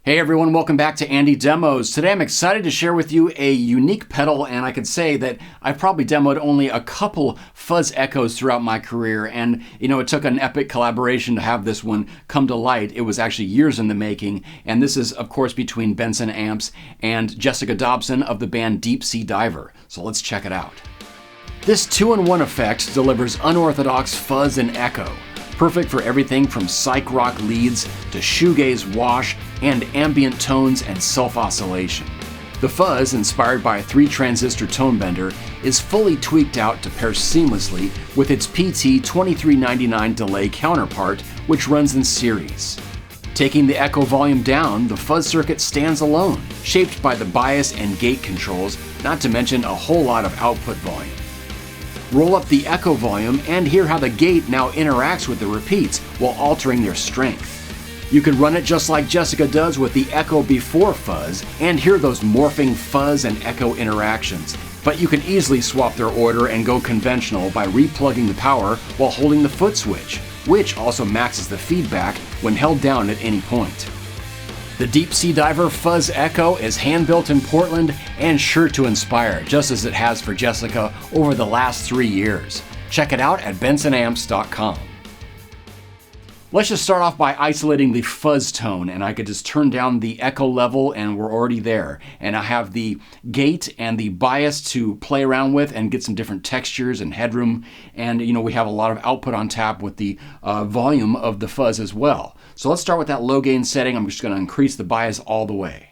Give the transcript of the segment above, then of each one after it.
Hey everyone, welcome back to AndyDemos. Today I'm excited to share with you a unique pedal, and I could say that I've probably demoed only a couple Fuzz-Echos throughout my career, and it took an epic collaboration to have this one come to light. It was actually years in the making, and this is of course between Benson amps and Jessica Dobson of the band Deep Sea Diver. So let's check it out. This 2-in-1 effect delivers unorthodox fuzz and echo. Perfect for everything from psych rock leads to shoegaze wash and ambient tones and self-oscillation. The fuzz, inspired by a 3-transistor Tonebender, is fully tweaked out to pair seamlessly with its PT 2399 delay counterpart, which runs in series. Taking the echo volume down, the fuzz circuit stands alone, shaped by the bias and gate controls, not to mention a whole lot of output volume. Roll up the echo volume and hear how the gate now interacts with the repeats while altering their strength. You can run it just like Jessica does with the echo before fuzz and hear those morphing fuzz and echo interactions, but you can easily swap their order and go conventional by replugging the power while holding the footswitch, which also maxes the feedback when held down at any point. The Deep Sea Diver Fuzz-Echo is hand-built in Portland and sure to inspire, just as it has for Jessica over the last 3 years. Check it out at bensonamps.com. Let's just start off by isolating the fuzz tone, and I could just turn down the echo level and we're already there. And I have the gate and the bias to play around with and get some different textures and headroom. And we have a lot of output on tap with the volume of the fuzz as well. So let's start with that low gain setting. I'm just going to increase the bias all the way.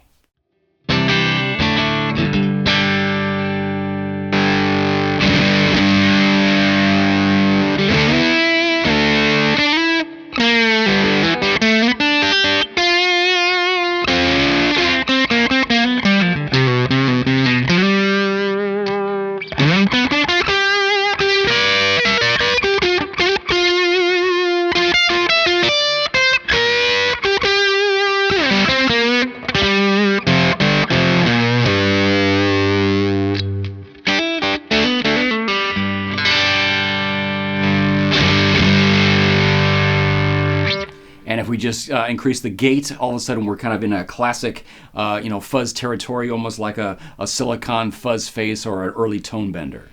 And if we just increase the gate, all of a sudden we're kind of in a classic, fuzz territory, almost like a silicon fuzz face or an early Tonebender.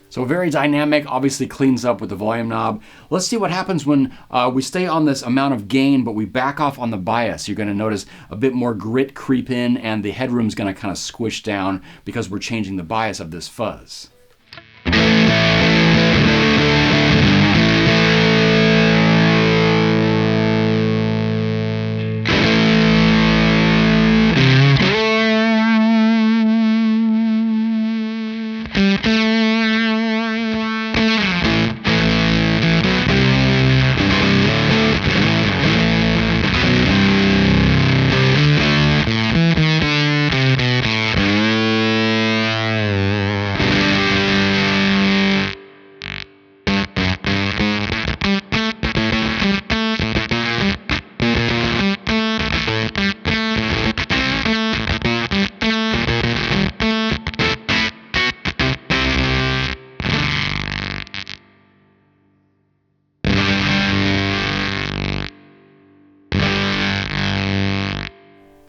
So very dynamic, obviously cleans up with the volume knob. Let's see what happens when we stay on this amount of gain, but we back off on the bias. You're gonna notice a bit more grit creep in and the headroom's gonna kind of squish down because we're changing the bias of this fuzz.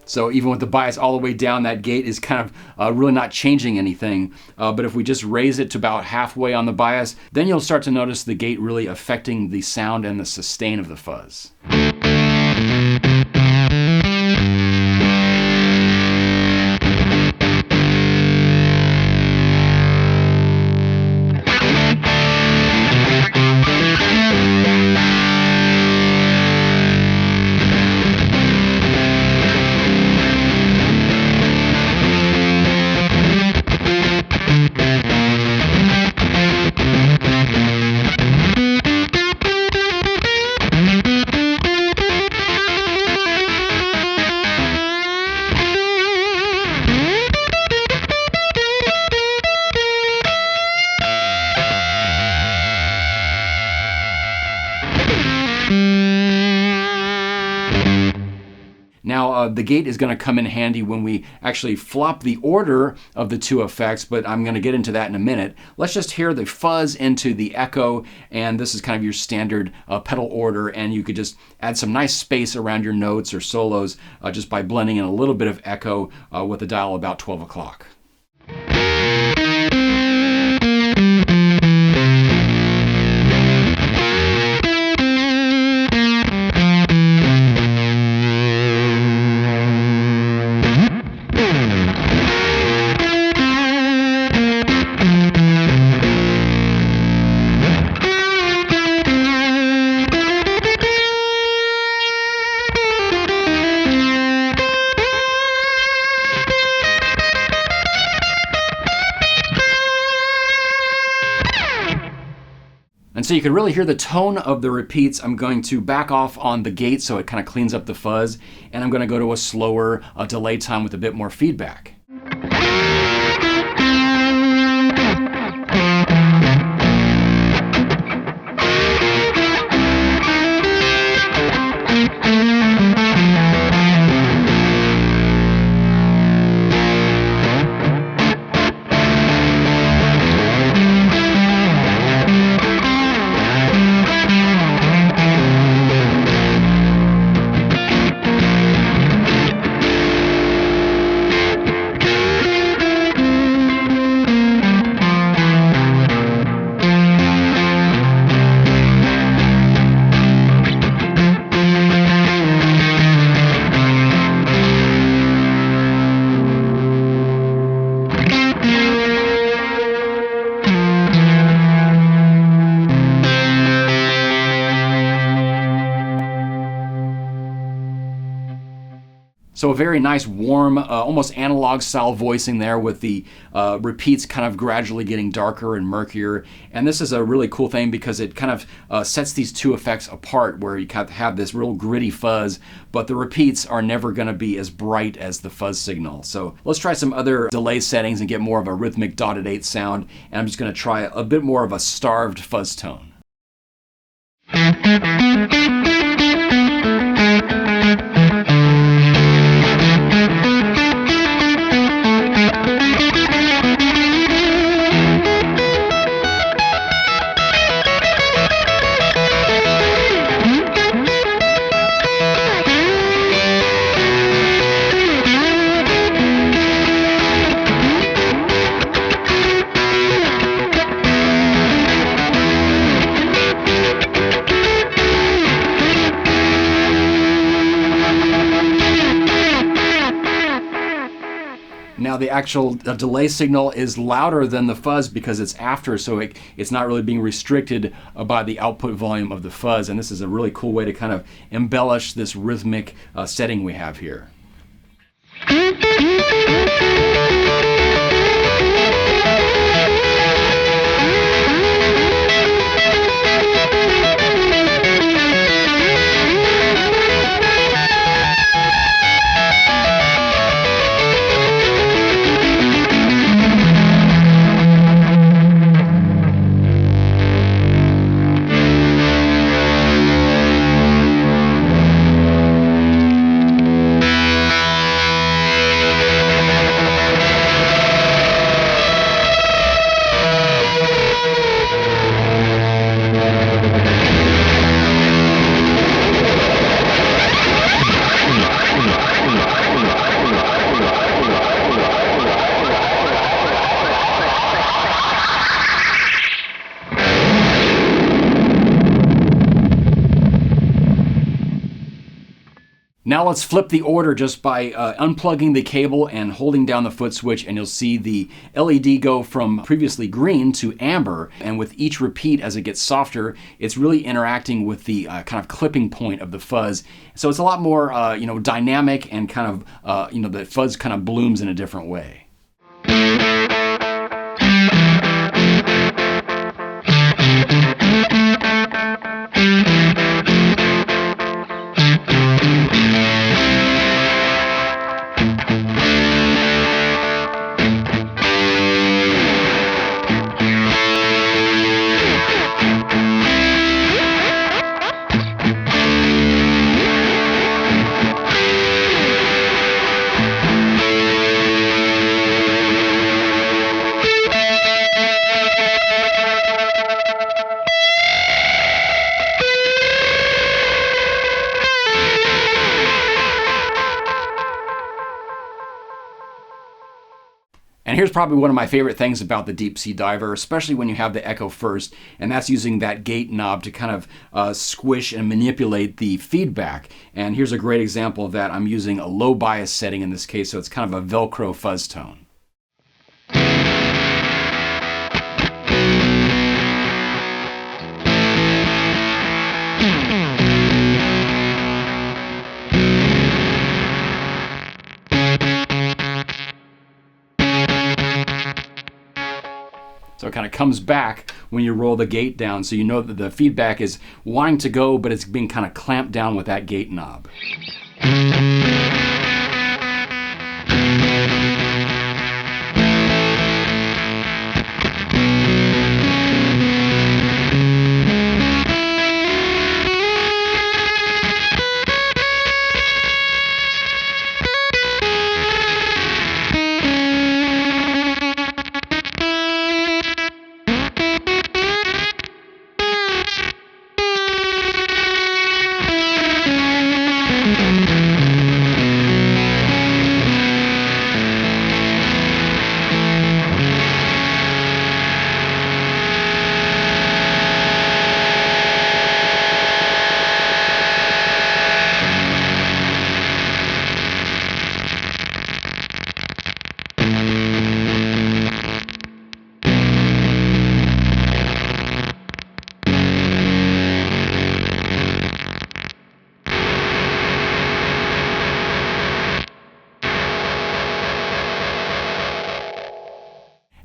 So even with the bias all the way down, that gate is kind of really not changing anything. But if we just raise it to about halfway on the bias, then you'll start to notice the gate really affecting the sound and the sustain of the fuzz. Now, the gate is going to come in handy when we actually flop the order of the two effects, but I'm going to get into that in a minute. Let's just hear the fuzz into the echo, and this is kind of your standard pedal order, and you could just add some nice space around your notes or solos just by blending in a little bit of echo with the dial about 12 o'clock. And so you can really hear the tone of the repeats. I'm going to back off on the gate so it kind of cleans up the fuzz, and I'm going to go to a slower delay time with a bit more feedback. So a very nice, warm, almost analog style voicing there with the repeats kind of gradually getting darker and murkier. And this is a really cool thing because it kind of sets these two effects apart, where you kind of have this real gritty fuzz, but the repeats are never going to be as bright as the fuzz signal. So let's try some other delay settings and get more of a rhythmic dotted 8 sound. And I'm just going to try a bit more of a starved fuzz tone. Now the actual delay signal is louder than the fuzz because it's after, so it's not really being restricted by the output volume of the fuzz, and this is a really cool way to kind of embellish this rhythmic setting we have here. Now let's flip the order just by unplugging the cable and holding down the foot switch, and you'll see the LED go from previously green to amber. And with each repeat as it gets softer, it's really interacting with the kind of clipping point of the fuzz. So it's a lot more dynamic, and kind of the fuzz kind of blooms in a different way. And here's probably one of my favorite things about the Deep Sea Diver, especially when you have the Echo first, and that's using that gate knob to kind of squish and manipulate the feedback. And here's a great example of that. I'm using a low bias setting in this case, so it's kind of a Velcro fuzz tone. So it kind of comes back when you roll the gate down, so you know that the feedback is wanting to go, but it's being kind of clamped down with that gate knob.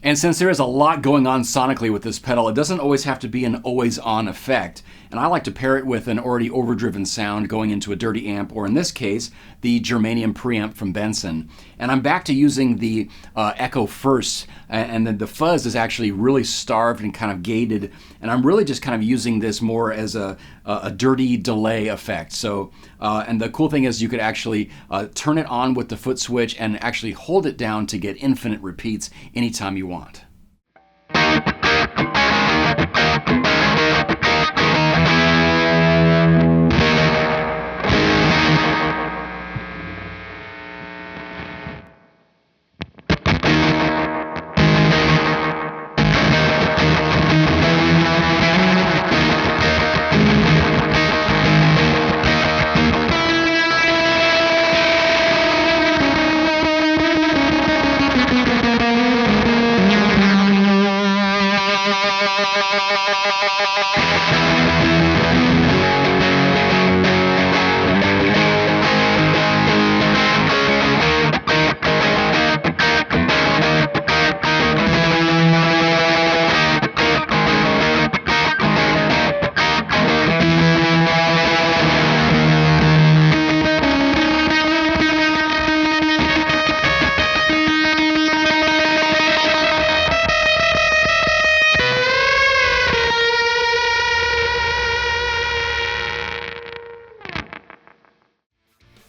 And since there is a lot going on sonically with this pedal, it doesn't always have to be an always-on effect. And I like to pair it with an already overdriven sound going into a dirty amp, or in this case, the germanium preamp from Benson. And I'm back to using the Echo first, and then the fuzz is actually really starved and kind of gated. And I'm really just kind of using this more as a dirty delay effect. So, and the cool thing is you could actually turn it on with the foot switch and actually hold it down to get infinite repeats anytime you want.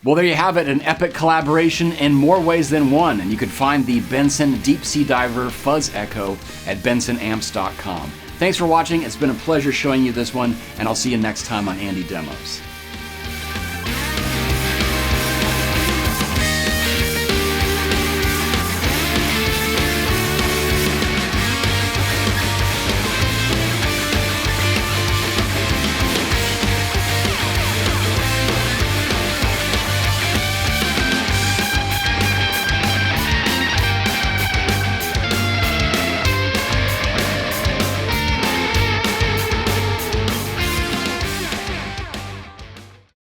Well, there you have it, an epic collaboration in more ways than one, and you can find the Benson Deep Sea Diver Fuzz-Echo at bensonamps.com. Thanks for watching. It's been a pleasure showing you this one, and I'll see you next time on AndyDemos.